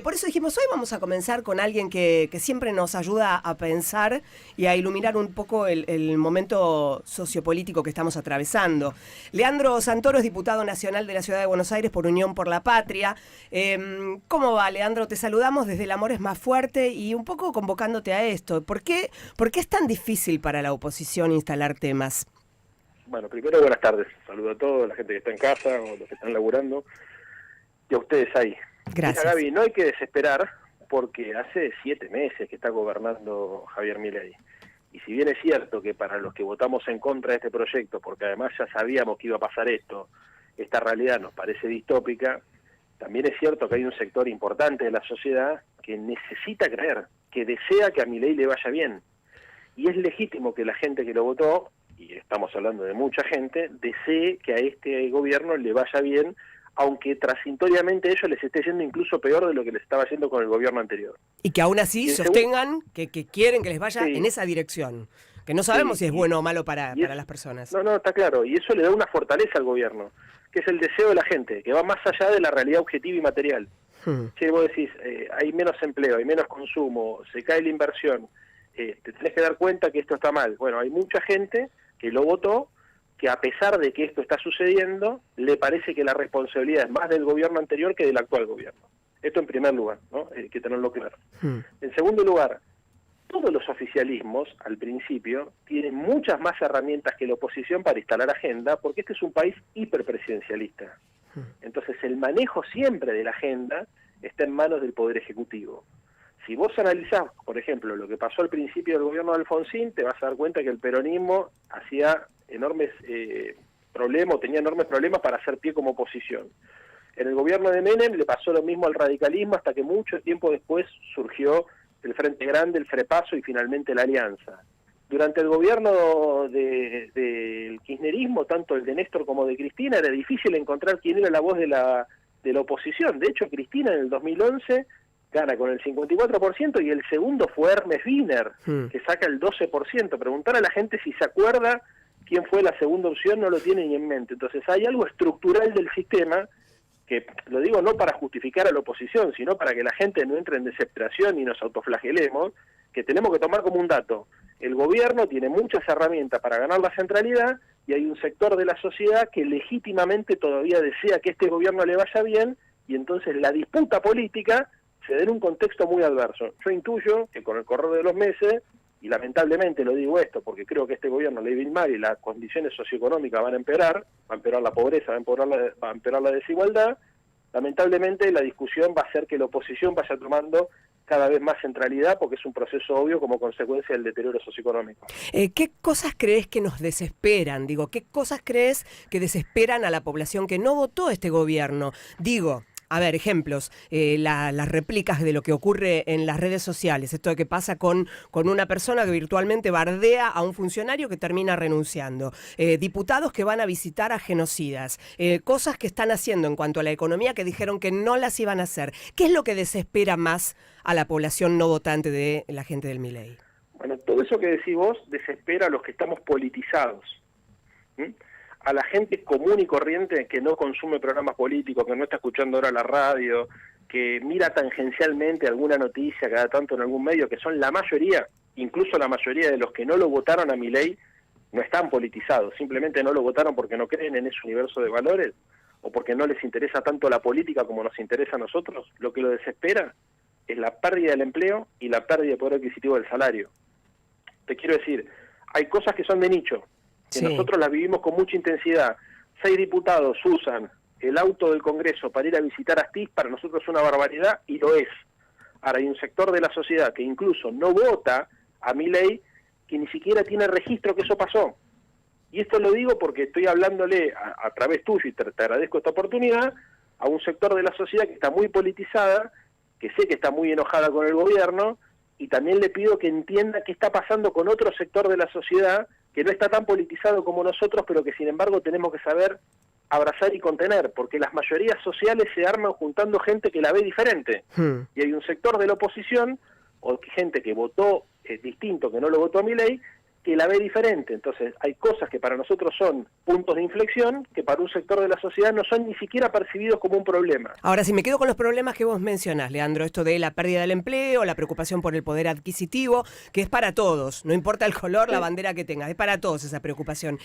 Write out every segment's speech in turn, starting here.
Por eso dijimos, hoy vamos a comenzar con alguien que siempre nos ayuda a pensar y a iluminar un poco el momento sociopolítico que estamos atravesando. Leandro Santoro es diputado nacional de la Ciudad de Buenos Aires por Unión por la Patria. ¿Cómo va, Leandro? Te saludamos desde El Amor es Más Fuerte y un poco convocándote a esto. ¿Por qué es tan difícil para la oposición instalar temas? Bueno, primero buenas tardes. Saludo a todos, la gente que está en casa o los que están laburando y a ustedes ahí. Gracias. Mira, Gaby, no hay que desesperar porque hace 7 meses que está gobernando Javier Milei. Y si bien es cierto que para los que votamos en contra de este proyecto, porque además ya sabíamos que iba a pasar esto, esta realidad nos parece distópica, también es cierto que hay un sector importante de la sociedad que necesita creer, que desea que a Milei le vaya bien. Y es legítimo que la gente que lo votó, y estamos hablando de mucha gente, desee que a este gobierno le vaya bien, aunque transitoriamente a ellos les esté yendo incluso peor de lo que les estaba yendo con el gobierno anterior. Y que aún así sostengan que quieren que les vaya en esa dirección. Que no sabemos si es bueno o malo para las personas. No, está claro. Y eso le da una fortaleza al gobierno, que es el deseo de la gente, que va más allá de la realidad objetiva y material. Si vos decís, hay menos empleo, hay menos consumo, se cae la inversión, te tenés que dar cuenta que esto está mal. Bueno, hay mucha gente que lo votó, que a pesar de que esto está sucediendo, le parece que la responsabilidad es más del gobierno anterior que del actual gobierno. Esto en primer lugar, ¿no? Hay que tenerlo claro. En segundo lugar, todos los oficialismos, al principio, tienen muchas más herramientas que la oposición para instalar agenda, porque este es un país hiperpresidencialista. Entonces, el manejo siempre de la agenda está en manos del Poder Ejecutivo. Si vos analizás, por ejemplo, lo que pasó al principio del gobierno de Alfonsín, te vas a dar cuenta que el peronismo hacía enormes problemas, tenía enormes problemas para hacer pie como oposición. En el gobierno de Menem le pasó lo mismo al radicalismo hasta que mucho tiempo después surgió el Frente Grande, el Frepaso y finalmente la Alianza. Durante el gobierno del kirchnerismo, tanto el de Néstor como de Cristina, era difícil encontrar quién era la voz de la oposición. De hecho, Cristina en el 2011 gana con el 54% y el segundo fue Hermes Wiener, que saca el 12%. Preguntar a la gente si se acuerda quién fue la segunda opción no lo tiene ni en mente. Entonces hay algo estructural del sistema, que lo digo no para justificar a la oposición, sino para que la gente no entre en desesperación y nos autoflagelemos, que tenemos que tomar como un dato. El gobierno tiene muchas herramientas para ganar la centralidad y hay un sector de la sociedad que legítimamente todavía desea que este gobierno le vaya bien y entonces la disputa política se da en un contexto muy adverso. Yo intuyo que con el correr de los meses, y lamentablemente lo digo esto porque creo que este gobierno le va a ir mal y las condiciones socioeconómicas van a empeorar la pobreza, va a empeorar la desigualdad, lamentablemente la discusión va a hacer que la oposición vaya tomando cada vez más centralidad porque es un proceso obvio como consecuencia del deterioro socioeconómico. ¿Qué cosas crees que nos desesperan? ¿Qué cosas crees que desesperan a la población que no votó este gobierno? A ver, ejemplos, las réplicas de lo que ocurre en las redes sociales, esto de que pasa con una persona que virtualmente bardea a un funcionario que termina renunciando, diputados que van a visitar a genocidas, cosas que están haciendo en cuanto a la economía que dijeron que no las iban a hacer. ¿Qué es lo que desespera más a la población no votante de la gente del Milei? Bueno, todo eso que decís vos desespera a los que estamos politizados. A la gente común y corriente que no consume programas políticos, que no está escuchando ahora la radio, que mira tangencialmente alguna noticia cada tanto en algún medio, que son la mayoría, incluso la mayoría de los que no lo votaron a Milei, no están politizados, simplemente no lo votaron porque no creen en ese universo de valores, o porque no les interesa tanto la política como nos interesa a nosotros. Lo que lo desespera es la pérdida del empleo y la pérdida de poder adquisitivo del salario. Te quiero decir, hay cosas que son de nicho, que nosotros las vivimos con mucha intensidad. 6 diputados usan el auto del Congreso para ir a visitar Astiz, para nosotros es una barbaridad, y lo es. Ahora hay un sector de la sociedad que incluso no vota a Milei, que ni siquiera tiene registro que eso pasó. Y esto lo digo porque estoy hablándole a través tuyo, y te agradezco esta oportunidad, a un sector de la sociedad que está muy politizada, que sé que está muy enojada con el gobierno, y también le pido que entienda qué está pasando con otro sector de la sociedad que no está tan politizado como nosotros, pero que sin embargo tenemos que saber abrazar y contener, porque las mayorías sociales se arman juntando gente que la ve diferente. Y hay un sector de la oposición, o gente que votó distinto, que no lo votó a Milei, que la ve diferente. Entonces, hay cosas que para nosotros son puntos de inflexión, que para un sector de la sociedad no son ni siquiera percibidos como un problema. Ahora, si me quedo con los problemas que vos mencionás, Leandro, esto de la pérdida del empleo, la preocupación por el poder adquisitivo, que es para todos, no importa el color, la bandera que tengas, es para todos esa preocupación.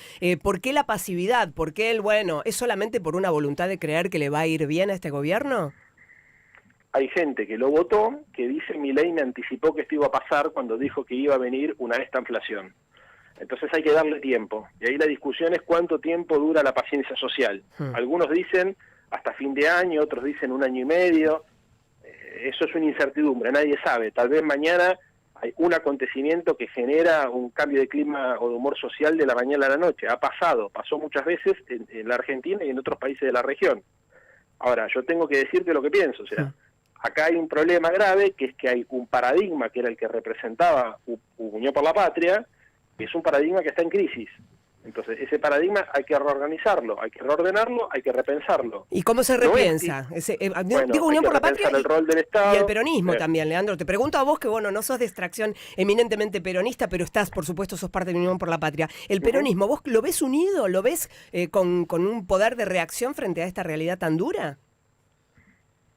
¿Por qué la pasividad? ¿Por qué es solamente por una voluntad de creer que le va a ir bien a este gobierno? Hay gente que lo votó, que dice Milei me anticipó que esto iba a pasar cuando dijo que iba a venir esta inflación. Entonces hay que darle tiempo. Y ahí la discusión es cuánto tiempo dura la paciencia social. Algunos dicen hasta fin de año, otros dicen 1 año y medio. Eso es una incertidumbre, nadie sabe. Tal vez mañana hay un acontecimiento que genera un cambio de clima o de humor social de la mañana a la noche. Pasó muchas veces en la Argentina y en otros países de la región. Ahora, yo tengo que decirte lo que pienso, o sea, acá hay un problema grave, que es que hay un paradigma que era el que representaba Unión por la Patria, que es un paradigma que está en crisis. Entonces, ese paradigma hay que reorganizarlo, hay que reordenarlo, hay que repensarlo. ¿Y cómo se repiensa? Digo Unión por la Patria el rol del Estado, y el peronismo también, Leandro. Te pregunto a vos que, no sos de extracción eminentemente peronista, pero por supuesto, sos parte de Unión por la Patria. ¿El peronismo, vos lo ves unido? ¿Lo ves con un poder de reacción frente a esta realidad tan dura?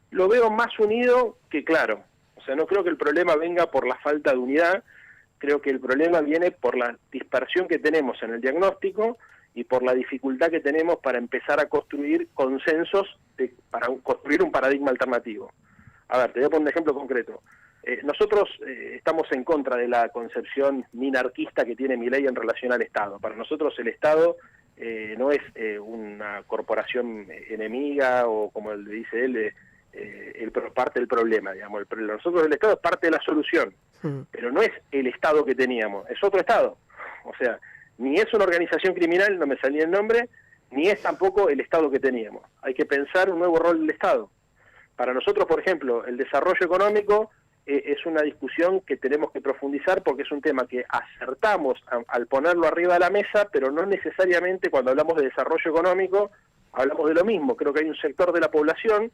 Lo veo más unido que claro. O sea, no creo que el problema venga por la falta de unidad, creo que el problema viene por la dispersión que tenemos en el diagnóstico y por la dificultad que tenemos para empezar a construir consensos para construir un paradigma alternativo. A ver, te voy a poner un ejemplo concreto. Nosotros estamos en contra de la concepción minarquista que tiene Milei en relación al Estado. Para nosotros el Estado no es una corporación enemiga o, como le dice él, parte del problema, digamos. Nosotros el Estado es parte de la solución, pero no es el Estado que teníamos, es otro Estado. O sea, ni es una organización criminal, no me salía el nombre, ni es tampoco el Estado que teníamos. Hay que pensar un nuevo rol del Estado. Para nosotros, por ejemplo, el desarrollo económico es una discusión que tenemos que profundizar porque es un tema que acertamos al ponerlo arriba de la mesa, pero no necesariamente cuando hablamos de desarrollo económico hablamos de lo mismo. Creo que hay un sector de la población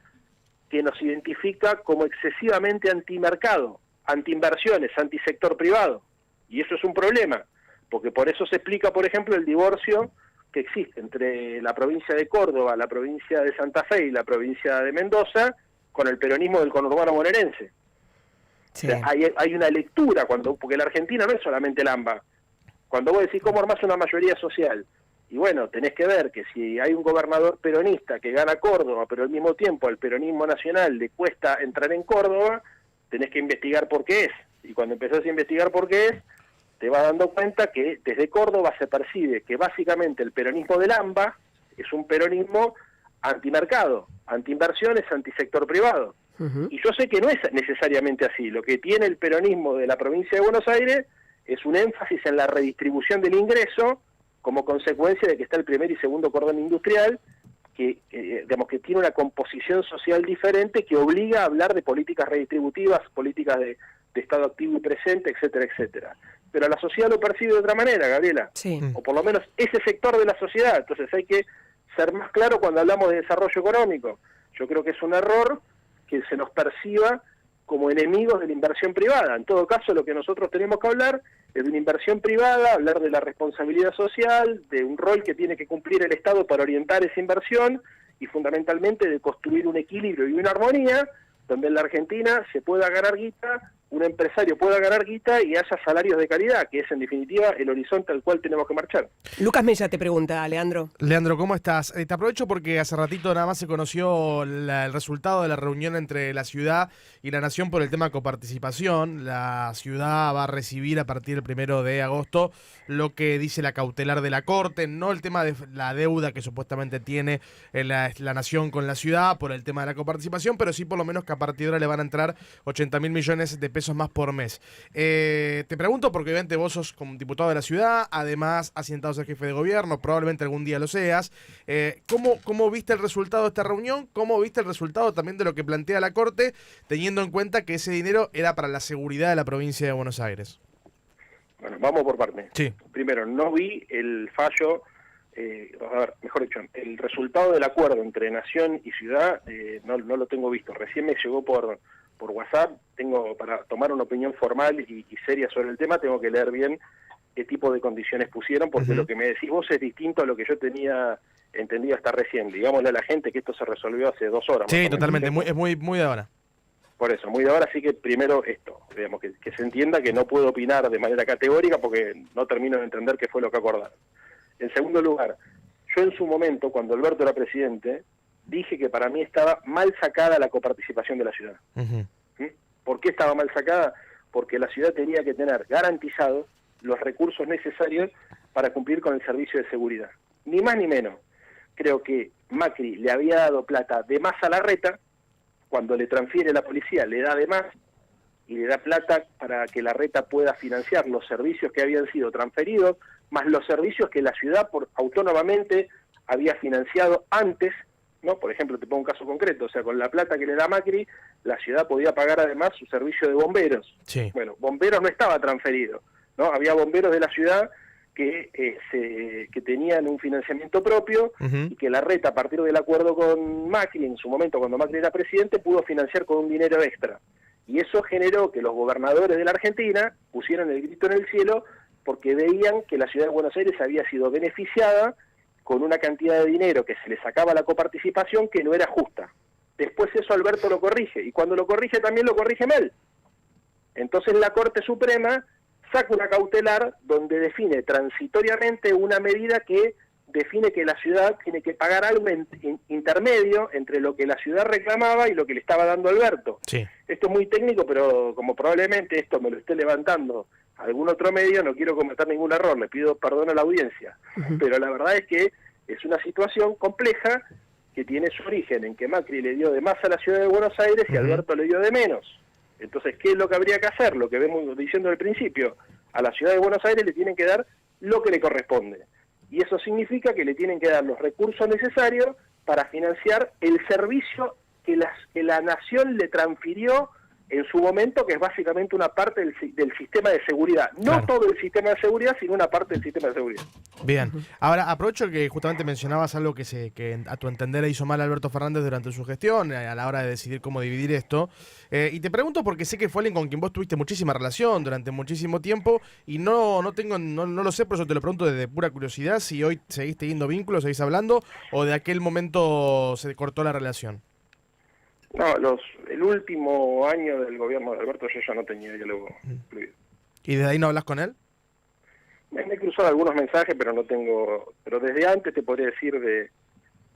que nos identifica como excesivamente antimercado, antiinversiones, antisector privado. Y eso es un problema, porque por eso se explica, por ejemplo, el divorcio que existe entre la provincia de Córdoba, la provincia de Santa Fe y la provincia de Mendoza, con el peronismo del conurbano bonaerense. Sí. O sea, hay una lectura, porque la Argentina no es solamente el AMBA. Cuando vos decís cómo armás una mayoría social, y bueno, tenés que ver que si hay un gobernador peronista que gana Córdoba, pero al mismo tiempo al peronismo nacional le cuesta entrar en Córdoba, tenés que investigar por qué es. Y cuando empezás a investigar por qué es, te vas dando cuenta que desde Córdoba se percibe que básicamente el peronismo del AMBA es un peronismo antimercado, antiinversiones, antisector privado. Y yo sé que no es necesariamente así. Lo que tiene el peronismo de la provincia de Buenos Aires es un énfasis en la redistribución del ingreso como consecuencia de que está el primer y segundo cordón industrial, que tiene una composición social diferente que obliga a hablar de políticas redistributivas, políticas de Estado activo y presente, etcétera, etcétera. Pero la sociedad lo percibe de otra manera, Gabriela. Sí. O por lo menos ese sector de la sociedad. Entonces hay que ser más claro cuando hablamos de desarrollo económico. Yo creo que es un error que se nos perciba como enemigos de la inversión privada. En todo caso, lo que nosotros tenemos que hablar es de una inversión privada, hablar de la responsabilidad social, de un rol que tiene que cumplir el Estado para orientar esa inversión y fundamentalmente de construir un equilibrio y una armonía donde en la Argentina se pueda ganar guita, un empresario pueda ganar guita y haya salarios de calidad, que es en definitiva el horizonte al cual tenemos que marchar. Lucas Mella te pregunta, Leandro. Leandro, ¿cómo estás? Te aprovecho porque hace ratito nada más se conoció el resultado de la reunión entre la ciudad y la nación por el tema coparticipación. La ciudad va a recibir a partir del 1 de agosto lo que dice la cautelar de la Corte, no el tema de la deuda que supuestamente tiene la nación con la ciudad por el tema de la coparticipación, pero sí por lo menos que a partir de ahora le van a entrar 80.000 millones de pesos más por mes. Te pregunto porque obviamente vos sos como diputado de la ciudad, además has intentado ser jefe de gobierno, probablemente algún día lo seas. ¿Cómo viste el resultado de esta reunión? ¿Cómo viste el resultado también de lo que plantea la Corte, teniendo en cuenta que ese dinero era para la seguridad de la provincia de Buenos Aires? Bueno, vamos por parte. Sí. Primero, no vi el fallo, mejor dicho, el resultado del acuerdo entre Nación y Ciudad, no lo tengo visto. Recién me llegó por WhatsApp. Para tomar una opinión formal y seria sobre el tema, tengo que leer bien qué tipo de condiciones pusieron, porque lo que me decís vos es distinto a lo que yo tenía entendido hasta recién. Digámosle a la gente que esto se resolvió hace 2 horas. Sí, totalmente, es muy de ahora. Por eso, muy de ahora, así que primero esto, digamos, que se entienda que no puedo opinar de manera categórica porque no termino de entender qué fue lo que acordaron. En segundo lugar, yo en su momento, cuando Alberto era presidente, dije que para mí estaba mal sacada la coparticipación de la ciudad. ¿Por qué estaba mal sacada? Porque la ciudad tenía que tener garantizados los recursos necesarios para cumplir con el servicio de seguridad. Ni más ni menos. Creo que Macri le había dado plata de más a Larreta, cuando le transfiere la policía le da de más y le da plata para que Larreta pueda financiar los servicios que habían sido transferidos, más los servicios que la ciudad autónomamente había financiado antes, ¿no? Por ejemplo, te pongo un caso concreto, o sea, con la plata que le da Macri, la ciudad podía pagar además su servicio de bomberos. Sí. Bueno, bomberos no estaba transferido, ¿no? Había bomberos de la ciudad que tenían un financiamiento propio y que Larreta, a partir del acuerdo con Macri, en su momento cuando Macri era presidente, pudo financiar con un dinero extra. Y eso generó que los gobernadores de la Argentina pusieran el grito en el cielo porque veían que la ciudad de Buenos Aires había sido beneficiada con una cantidad de dinero que se le sacaba a la coparticipación que no era justa. Después eso Alberto lo corrige, y cuando lo corrige también lo corrige mal. Entonces la Corte Suprema saca una cautelar donde define transitoriamente una medida que define que la ciudad tiene que pagar algo intermedio entre lo que la ciudad reclamaba y lo que le estaba dando Alberto. Sí. Esto es muy técnico, pero como probablemente esto me lo esté levantando algún otro medio, no quiero cometer ningún error, le pido perdón a la audiencia. Pero la verdad es que es una situación compleja que tiene su origen en que Macri le dio de más a la ciudad de Buenos Aires y Alberto le dio de menos. Entonces, ¿qué es lo que habría que hacer? Lo que vemos diciendo al principio, a la ciudad de Buenos Aires le tienen que dar lo que le corresponde. Y eso significa que le tienen que dar los recursos necesarios para financiar el servicio que la nación le transfirió en su momento, que es básicamente una parte del sistema de seguridad. No Claro. todo el sistema de seguridad, sino una parte del sistema de seguridad. Bien. Ahora, aprovecho que justamente mencionabas algo que a tu entender hizo mal Alberto Fernández durante su gestión, a la hora de decidir cómo dividir esto. Y te pregunto porque sé que fue alguien con quien vos tuviste muchísima relación durante muchísimo tiempo y no lo sé, por eso te lo pregunto desde pura curiosidad, si hoy seguís teniendo vínculos, seguís hablando, o de aquel momento se cortó la relación. No, el último año del gobierno de Alberto yo ya no tenía diálogo fluido. ¿Y desde ahí no hablas con él? Me he cruzado algunos mensajes, pero no tengo... Pero desde antes te podría decir de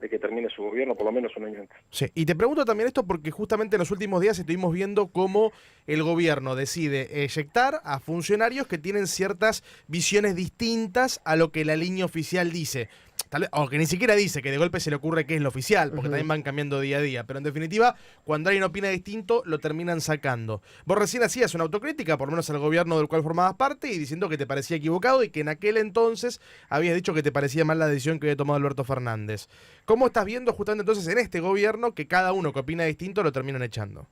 que termine su gobierno, por lo menos un año antes. Sí, y te pregunto también esto porque justamente en los últimos días estuvimos viendo cómo el gobierno decide eyectar a funcionarios que tienen ciertas visiones distintas a lo que la línea oficial dice. Tal vez, o que ni siquiera dice, que de golpe se le ocurre que es lo oficial, porque también van cambiando día a día. Pero en definitiva, cuando alguien opina distinto, lo terminan sacando. Vos recién hacías una autocrítica, por lo menos al gobierno del cual formabas parte, y diciendo que te parecía equivocado y que en aquel entonces habías dicho que te parecía mal la decisión que había tomado Alberto Fernández. ¿Cómo estás viendo justamente entonces en este gobierno que cada uno que opina distinto lo terminan echando?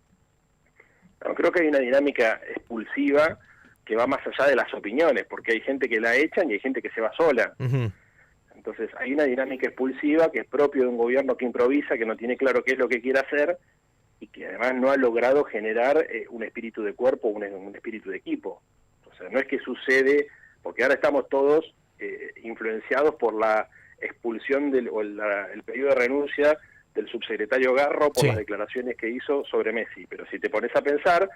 No, creo que hay una dinámica expulsiva que va más allá de las opiniones, porque hay gente que la echan y hay gente que se va sola. Entonces hay una dinámica expulsiva que es propio de un gobierno que improvisa, que no tiene claro qué es lo que quiere hacer y que además no ha logrado generar un espíritu de cuerpo, un espíritu de equipo. O sea, no es que sucede, porque ahora estamos todos influenciados por la expulsión el pedido de renuncia del subsecretario Garro por las declaraciones que hizo sobre Messi. Pero si te pones a pensar,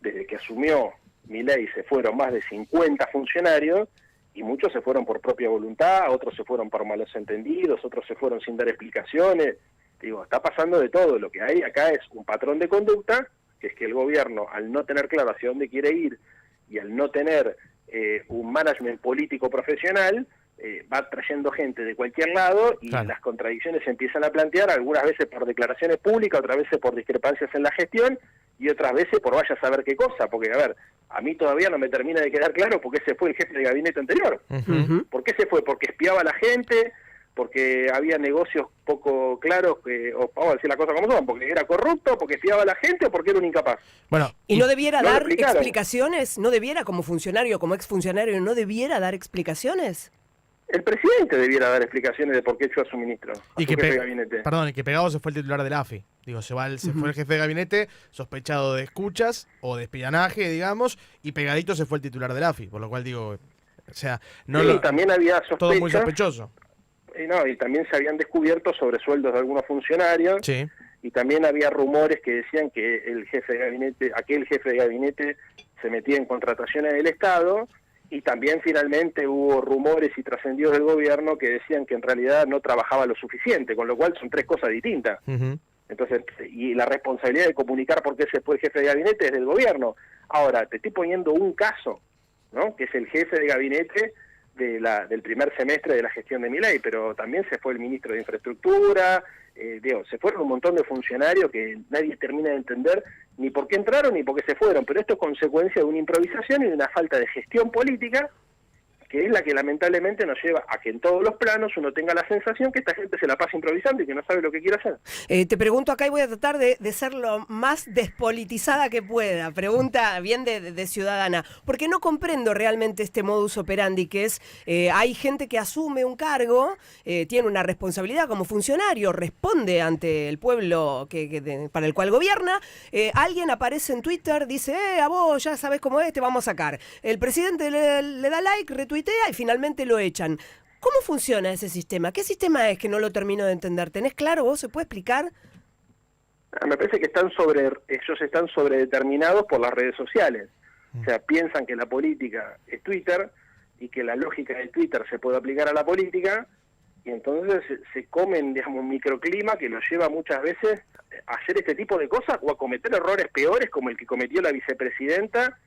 desde que asumió Milei se fueron más de 50 funcionarios, y muchos se fueron por propia voluntad, otros se fueron por malos entendidos, otros se fueron sin dar explicaciones. Digo, está pasando de todo. Lo que hay acá es un patrón de conducta, que es que el gobierno, al no tener claro hacia dónde quiere ir y al no tener un management político profesional, va trayendo gente de cualquier lado y las contradicciones se empiezan a plantear, algunas veces por declaraciones públicas, otras veces por discrepancias en la gestión y otras veces por vaya a saber qué cosa, porque a ver, a mí todavía no me termina de quedar claro por qué se fue el jefe de gabinete anterior. ¿Por qué se fue? ¿Porque espiaba a la gente? ¿Porque había negocios poco claros? O vamos a decir las cosas como son, ¿porque era corrupto? ¿Porque espiaba a la gente? ¿O porque era un incapaz? Bueno, ¿Y no debiera no dar explicaciones? ¿No debiera, como funcionario, como exfuncionario, no debiera dar explicaciones? El presidente debiera dar explicaciones de por qué echó a su ministro, a su jefe de gabinete. Perdón, el que Pegado se fue el titular del AFI. Digo, se fue el jefe de gabinete sospechado de escuchas o de espionaje, digamos, y Pegadito se fue el titular del AFI. Por lo cual digo, O sea, sí, también había sospechas. Todo muy sospechoso. Y también se habían descubierto sobresueldos de algunos funcionarios. Sí. Y también había rumores que decían que aquel jefe de gabinete se metía en contrataciones del Estado, y también finalmente hubo rumores y trascendidos del gobierno que decían que en realidad no trabajaba lo suficiente, con lo cual son tres cosas distintas. Entonces, y la responsabilidad de comunicar por qué se fue el jefe de gabinete es del gobierno. Ahora, te estoy poniendo un caso, ¿no? Que es el jefe de gabinete del primer semestre de la gestión de Milei, pero también se fue el ministro de Infraestructura, se fueron un montón de funcionarios que nadie termina de entender ni por qué entraron ni por qué se fueron, pero esto es consecuencia de una improvisación y de una falta de gestión política, que es la que lamentablemente nos lleva a que en todos los planos uno tenga la sensación que esta gente se la pasa improvisando y que no sabe lo que quiere hacer. Te pregunto acá y voy a tratar de ser lo más despolitizada que pueda. Pregunta bien de ciudadana, porque no comprendo realmente este modus operandi que es, hay gente que asume un cargo, tiene una responsabilidad como funcionario, responde ante el pueblo para el cual gobierna, alguien aparece en Twitter, dice, a vos ya sabés cómo es, te vamos a sacar. El presidente le da like, retuitea y finalmente lo echan. ¿Cómo funciona ese sistema? ¿Qué sistema es que no lo termino de entender? ¿Tenés claro vos? ¿Se puede explicar? Me parece que ellos están sobredeterminados por las redes sociales. O sea, piensan que la política es Twitter y que la lógica de Twitter se puede aplicar a la política, y entonces se comen, digamos, un microclima que los lleva muchas veces a hacer este tipo de cosas o a cometer errores peores como el que cometió la vicepresidenta,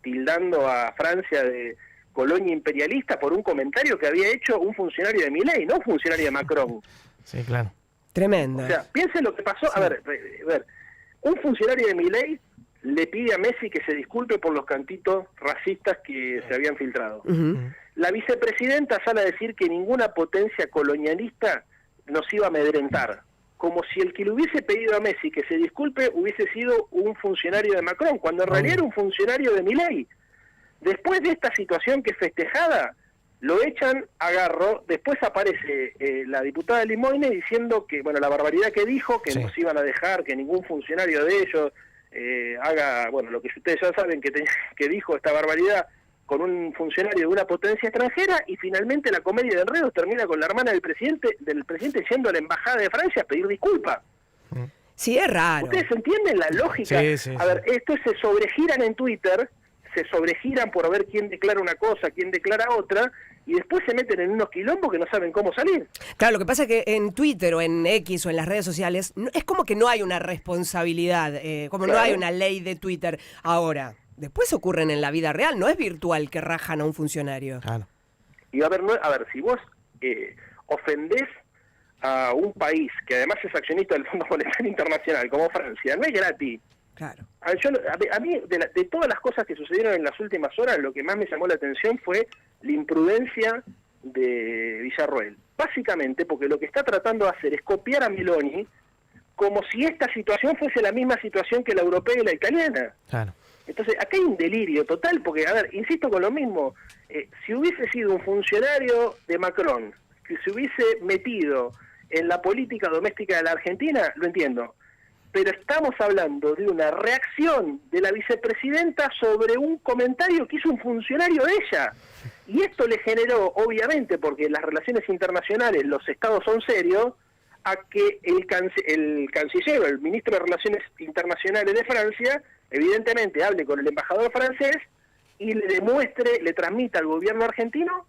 tildando a Francia de colonia imperialista por un comentario que había hecho un funcionario de Milei, no un funcionario de Macron. Sí, claro. Tremendo. O sea, piensen lo que pasó. Sí. A ver, un funcionario de Milei le pide a Messi que se disculpe por los cantitos racistas que se habían filtrado. La vicepresidenta sale a decir que ninguna potencia colonialista nos iba a amedrentar, como si el que le hubiese pedido a Messi que se disculpe hubiese sido un funcionario de Macron, cuando en realidad era un funcionario de Milei. Después de esta situación que es festejada, lo echan a Garro, después aparece la diputada Limoine diciendo que, bueno, la barbaridad que dijo, que nos iban a dejar que ningún funcionario de ellos haga, bueno, lo que ustedes ya saben que dijo esta barbaridad con un funcionario de una potencia extranjera, y finalmente la comedia de enredos termina con la hermana del presidente yendo a la embajada de Francia a pedir disculpas. Sí, es raro. ¿Ustedes entienden la lógica? Sí. A ver, estos se sobregiran en Twitter, se sobregiran por ver quién declara una cosa, quién declara otra, y después se meten en unos quilombos que no saben cómo salir. Claro, lo que pasa es que en Twitter o en X o en las redes sociales es como que no hay una responsabilidad, como no hay una ley de Twitter. Ahora, después ocurren en la vida real, no es virtual que rajan a un funcionario. Claro. Y a ver, si vos ofendés a un país que además es accionista del Fondo Monetario Internacional, como Francia, no es gratis. Claro. A mí de todas las cosas que sucedieron en las últimas horas, lo que más me llamó la atención fue la imprudencia de Villarroel. Básicamente porque lo que está tratando de hacer es copiar a Meloni como si esta situación fuese la misma situación que la europea y la italiana. Claro. Entonces, acá hay un delirio total, porque, a ver, insisto con lo mismo, si hubiese sido un funcionario de Macron que se hubiese metido en la política doméstica de la Argentina, lo entiendo. Pero estamos hablando de una reacción de la vicepresidenta sobre un comentario que hizo un funcionario de ella. Y esto le generó, obviamente, porque en las relaciones internacionales los estados son serios, a que el canciller o el ministro de Relaciones Internacionales de Francia, evidentemente, hable con el embajador francés y le transmita al gobierno argentino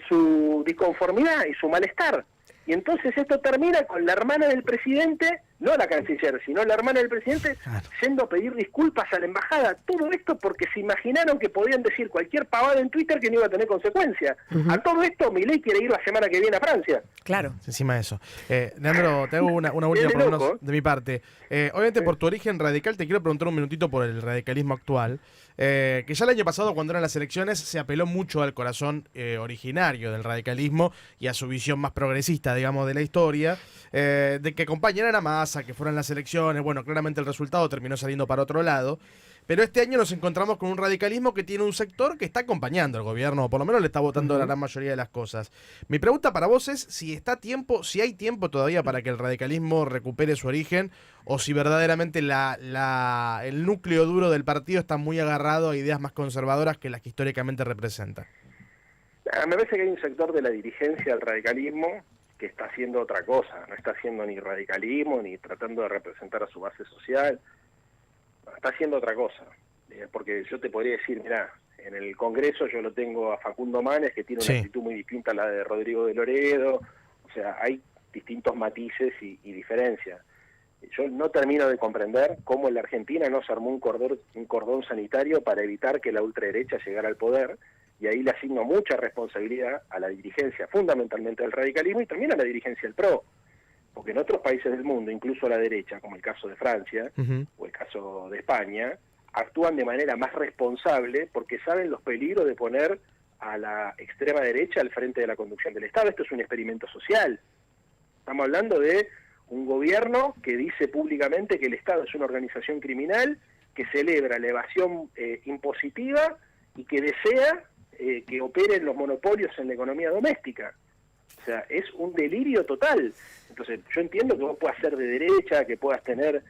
su disconformidad y su malestar. Y entonces esto termina con la hermana del presidente, no la canciller, sino la hermana del presidente, yendo a pedir disculpas a la embajada. Todo esto porque se imaginaron que podían decir cualquier pavada en Twitter que no iba a tener consecuencias. A todo esto, Milei quiere ir la semana que viene a Francia. Claro. Encima de eso. Leandro, te hago una última por lo menos de mi parte. Obviamente por tu origen radical, te quiero preguntar un minutito por el radicalismo actual. Que ya el año pasado, cuando eran las elecciones, se apeló mucho al corazón originario del radicalismo y a su visión más progresista, digamos, de la historia, de que acompañaran a Massa, que fueran las elecciones. Bueno, claramente el resultado terminó saliendo para otro lado. Pero este año nos encontramos con un radicalismo que tiene un sector que está acompañando al gobierno, o por lo menos le está votando la gran mayoría de las cosas. Mi pregunta para vos es si hay tiempo todavía para que el radicalismo recupere su origen, o si verdaderamente el núcleo duro del partido está muy agarrado a ideas más conservadoras que las que históricamente representa. Me parece que hay un sector de la dirigencia del radicalismo que está haciendo otra cosa, no está haciendo ni radicalismo, ni tratando de representar a su base social, está haciendo otra cosa. Porque yo te podría decir, mirá, en el Congreso yo lo tengo a Facundo Manes, que tiene una actitud muy distinta a la de Rodrigo de Loredo, o sea, hay distintos matices y diferencias. Yo no termino de comprender cómo en la Argentina no se armó un cordón sanitario para evitar que la ultraderecha llegara al poder, y ahí le asigno mucha responsabilidad a la dirigencia, fundamentalmente del radicalismo, y también a la dirigencia del PRO, porque en otros países del mundo, incluso a la derecha, como el caso de Francia o el caso de España, actúan de manera más responsable porque saben los peligros de poner a la extrema derecha al frente de la conducción del Estado. Esto es un experimento social. Estamos hablando de un gobierno que dice públicamente que el Estado es una organización criminal, que celebra la evasión impositiva y que desea que operen los monopolios en la economía doméstica. O sea, es un delirio total. Entonces, yo entiendo que vos puedas ser de derecha, que puedas tener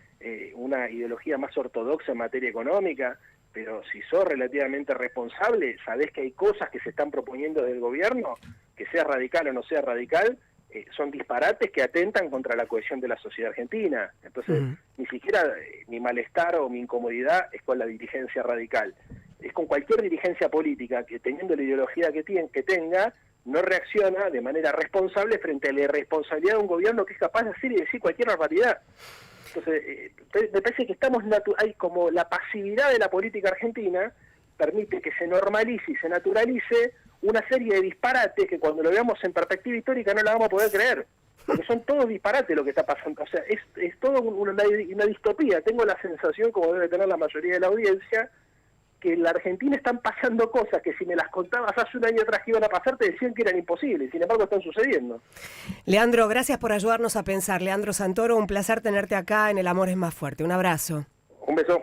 una ideología más ortodoxa en materia económica, pero si sos relativamente responsable, sabés que hay cosas que se están proponiendo del gobierno, que sea radical o no sea radical, son disparates que atentan contra la cohesión de la sociedad argentina. Entonces, ni siquiera mi malestar o mi incomodidad es con la dirigencia radical. Es con cualquier dirigencia política que, teniendo la ideología que tenga, no reacciona de manera responsable frente a la irresponsabilidad de un gobierno que es capaz de hacer y decir cualquier barbaridad. Entonces, me parece que hay como la pasividad de la política argentina permite que se normalice y se naturalice una serie de disparates que cuando lo veamos en perspectiva histórica no la vamos a poder creer, porque son todos disparates lo que está pasando. O sea, es todo una distopía. Tengo la sensación, como debe tener la mayoría de la audiencia, que en la Argentina están pasando cosas que si me las contabas hace un año atrás que iban a pasar, te decían que eran imposibles, sin embargo están sucediendo. Leandro, gracias por ayudarnos a pensar. Leandro Santoro, un placer tenerte acá en El Amor es Más Fuerte. Un abrazo. Un beso.